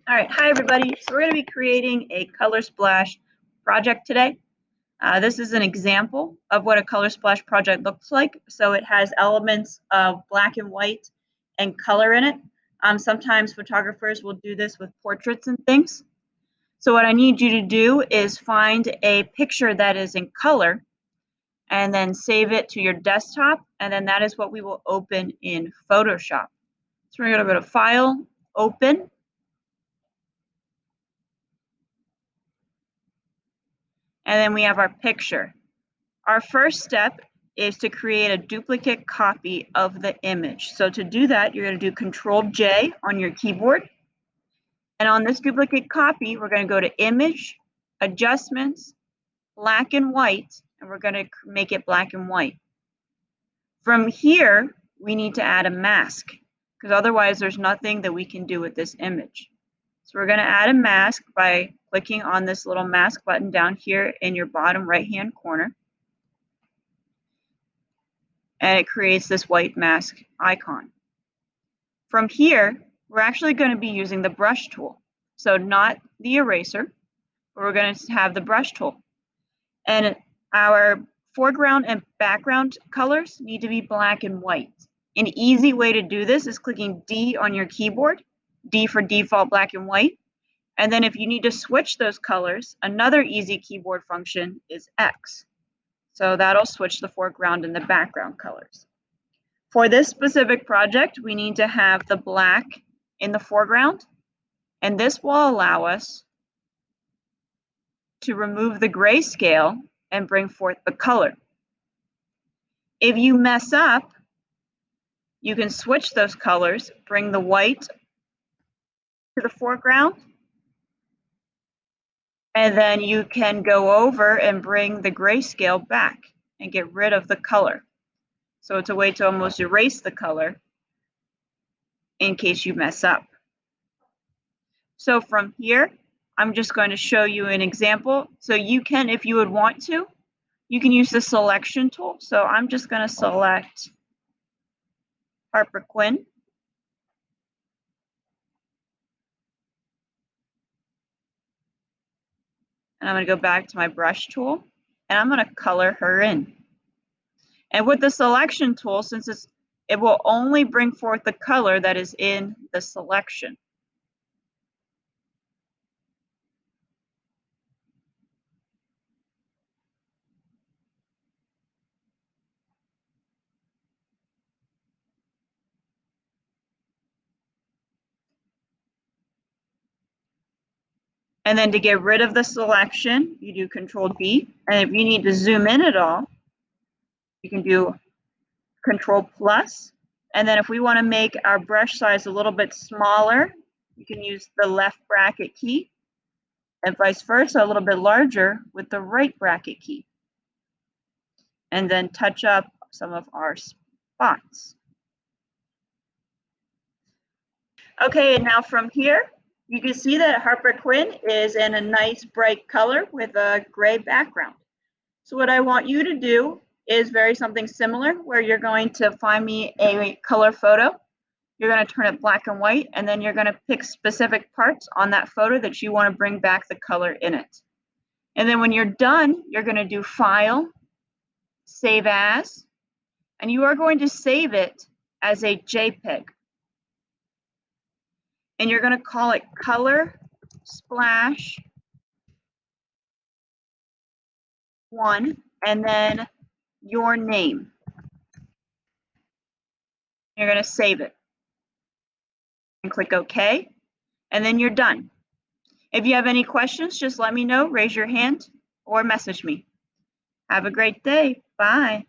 All right, hi everybody. So we're going to be creating a color splash project today. This is an example of what a color splash project looks like. So it has elements of black and white and color in it. Sometimes photographers will do this with portraits and things. So what I need you to do is find a picture that is in color and then save it to your desktop, and then that is what we will open in Photoshop. So we're going to go to File, Open. And then we have our picture. Our first step is to create a duplicate copy of the image. So to do that, you're going to do Control-J on your keyboard. And on this duplicate copy, we're going to go to Image, Adjustments, Black and White, and we're going to make it black and white. From here, we need to add a mask, because otherwise there's nothing that we can do with this image. So we're going to add a mask by clicking on this little mask button down here in your bottom right-hand corner. And it creates this white mask icon. From here, we're actually going to be using the brush tool. So not the eraser, but we're going to have the brush tool. And our foreground and background colors need to be black and white. An easy way to do this is clicking D on your keyboard, D for default black and white. And then if you need to switch those colors, another easy keyboard function is X. So that'll switch the foreground and the background colors. For this specific project, we need to have the black in the foreground, and this will allow us to remove the grayscale and bring forth the color. If you mess up, you can switch those colors, bring the white to the foreground, and then you can go over and bring the grayscale back and get rid of the color. So it's a way to almost erase the color in case you mess up. So from here, I'm just going to show you an example. So you can, if you would want to, you can use the selection tool. So I'm just going to select Harper Quinn. And I'm going to go back to my brush tool, and I'm going to color her in. And with the selection tool, since it will only bring forth the color that is in the selection. And then to get rid of the selection, you do Control-D. And if you need to zoom in at all, you can do Control+. And then if we want to make our brush size a little bit smaller, you can use the left bracket key, and vice versa, a little bit larger with the right bracket key. And then touch up some of our spots. Okay, and now from here, you can see that Harper Quinn is in a nice bright color with a gray background. So what I want you to do is something similar, where you're going to find me a color photo. You're going to turn it black and white, and then you're going to pick specific parts on that photo that you want to bring back the color in it. And then when you're done, you're going to do File, Save As, and you are going to save it as a JPEG. And you're going to call it Color Splash 1, and then your name. You're going to save it and click OK, and then you're done. If you have any questions, just let me know, raise your hand, or message me. Have a great day. Bye.